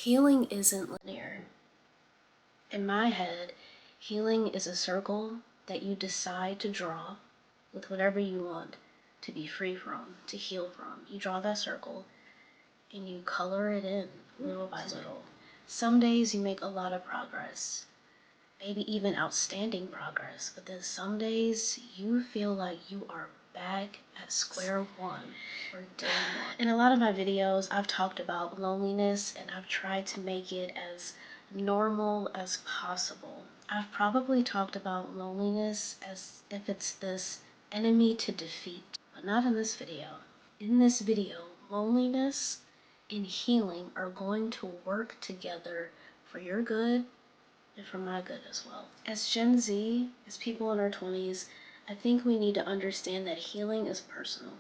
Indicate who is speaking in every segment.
Speaker 1: Healing isn't linear. In my head, healing is a circle that you decide to draw with whatever you want to be free from, to heal from. You draw that circle and you color it in little by little. Some days you make a lot of progress, maybe even outstanding progress, but then some days you feel like you are back at square one or day one. In a lot of my videos, I've talked about loneliness and I've tried to make it as normal as possible. I've probably talked about loneliness as if it's this enemy to defeat, but not in this video. In this video, loneliness and healing are going to work together for your good and for my good as well. As Gen Z, as people in our 20s, I think we need to understand that healing is personal.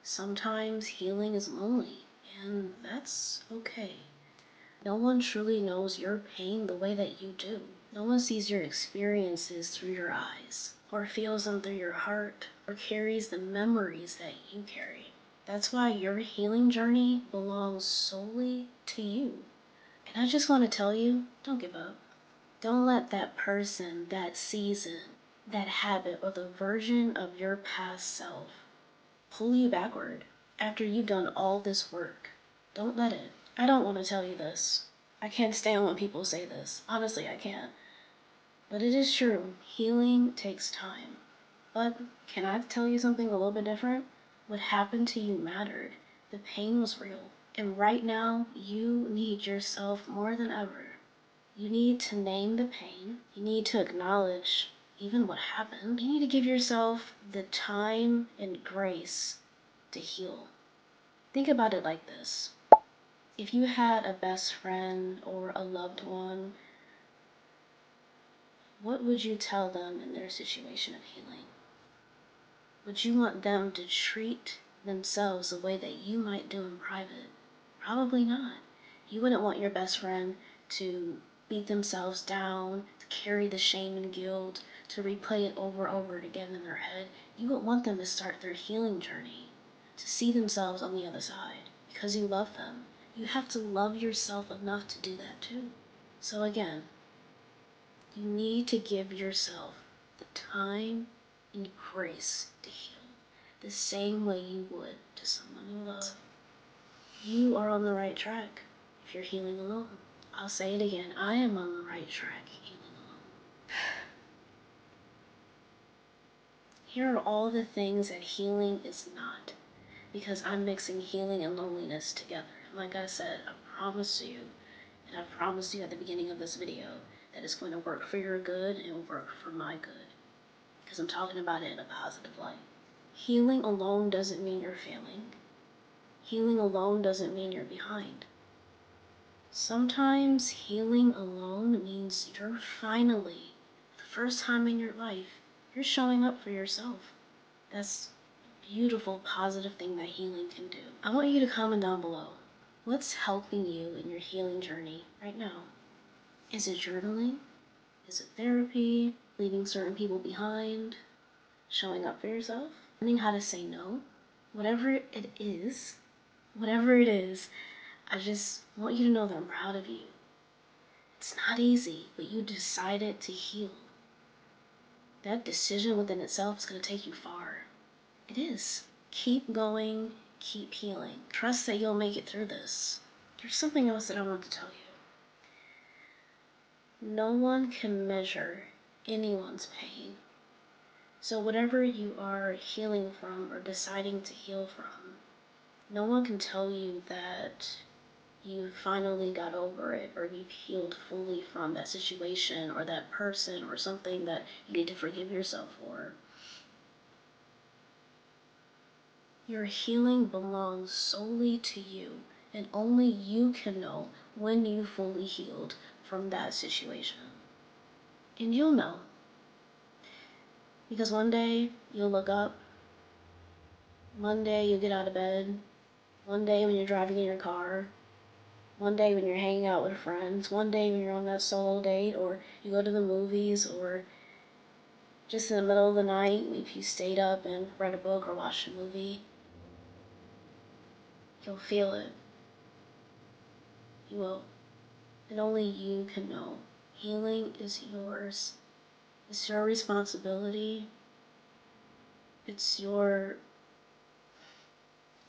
Speaker 1: Sometimes healing is lonely, and that's okay. No one truly knows your pain the way that you do. No one sees your experiences through your eyes, or feels them through your heart, or carries the memories that you carry. That's why your healing journey belongs solely to you. And I just want to tell you, don't give up. Don't let that person, that season, that habit, or the version of your past self pull you backward after you've done all this work. Don't let it. I don't want to tell you this. I can't stand when people say this. Honestly, I can't. But it is true. Healing takes time. But can I tell you something a little bit different? What happened to you mattered. The pain was real. And right now, you need yourself more than ever. You need to name the pain. You need to acknowledge even what happened. You need to give yourself the time and grace to heal. Think about it like this. If you had a best friend or a loved one, what would you tell them in their situation of healing? Would you want them to treat themselves the way that you might do in private? Probably not. You wouldn't want your best friend to beat themselves down, to carry the shame and guilt, to replay it over and over again in their head. You would want them to start their healing journey, to see themselves on the other side, because you love them. You have to love yourself enough to do that too. So again, you need to give yourself the time and grace to heal, the same way you would to someone you love. You are on the right track if you're healing alone. I'll say it again, I am on the right track healing alone. Here are all the things that healing is not, because I'm mixing healing and loneliness together. And like I said, I promise you, and I promised you at the beginning of this video, that it's going to work for your good and will work for my good, because I'm talking about it in a positive light. Healing alone doesn't mean you're failing. Healing alone doesn't mean you're behind. Sometimes healing alone means you're finally, the first time in your life, you're showing up for yourself. That's a beautiful, positive thing that healing can do. I want you to comment down below. What's helping you in your healing journey right now? Is it journaling? Is it therapy? Leaving certain people behind? Showing up for yourself? Learning how to say no? Whatever it is, I just want you to know that I'm proud of you. It's not easy, but you decided to heal. That decision within itself is going to take you far. It is. Keep going, keep healing. Trust that you'll make it through this. There's something else that I want to tell you. No one can measure anyone's pain. So whatever you are healing from or deciding to heal from, no one can tell you that you finally got over it or you've healed fully from that situation or that person or something that you need to forgive yourself for. Your healing belongs solely to you, and only you can know when you fully healed from that situation. And you'll know. Because one day you'll look up, one day you'll get out of bed, one day when you're driving in your car, one day when you're hanging out with friends, one day when you're on that solo date, or you go to the movies, or just in the middle of the night if you stayed up and read a book or watched a movie, you'll feel it. You will. And only you can know. Healing is yours. It's your responsibility. It's your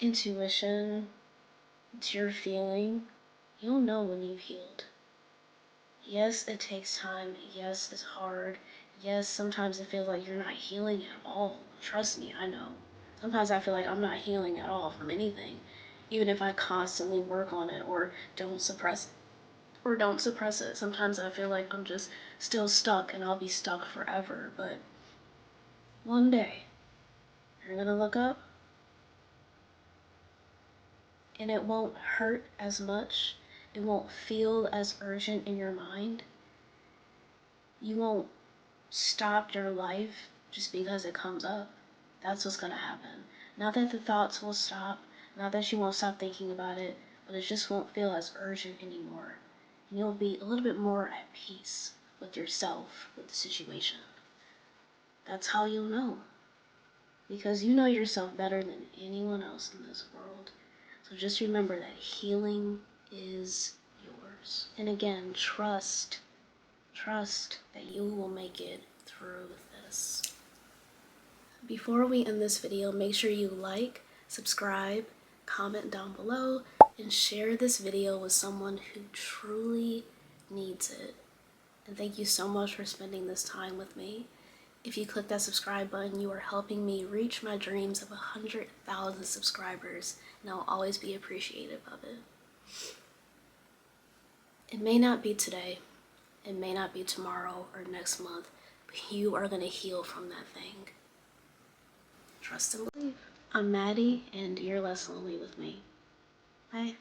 Speaker 1: intuition. It's your feeling. You'll know when you've healed. Yes, it takes time. Yes, it's hard. Yes, sometimes it feels like you're not healing at all. Trust me, I know. Sometimes I feel like I'm not healing at all from anything, even if I constantly work on it or don't suppress it. Sometimes I feel like I'm just still stuck and I'll be stuck forever. But one day, you're gonna look up and it won't hurt as much. It won't feel as urgent in your mind. You won't stop your life just because it comes up. That's what's gonna happen. Not that the thoughts will stop, not that you won't stop thinking about it, but it just won't feel as urgent anymore. And you'll be a little bit more at peace with yourself, with the situation. That's how you'll know. Because you know yourself better than anyone else in this world. So just remember that healing is yours. And again, trust that you will make it through this. Before we end this video, make sure you like, subscribe, comment down below, and share this video with someone who truly needs it. And thank you so much for spending this time with me. If you click that subscribe button, you are helping me reach my dreams of 100,000 subscribers, and I'll always be appreciative of it. It may not be today, it may not be tomorrow or next month, but you are going to heal from that thing. Trust and believe. I'm Maddie, and you're less lonely with me. Bye.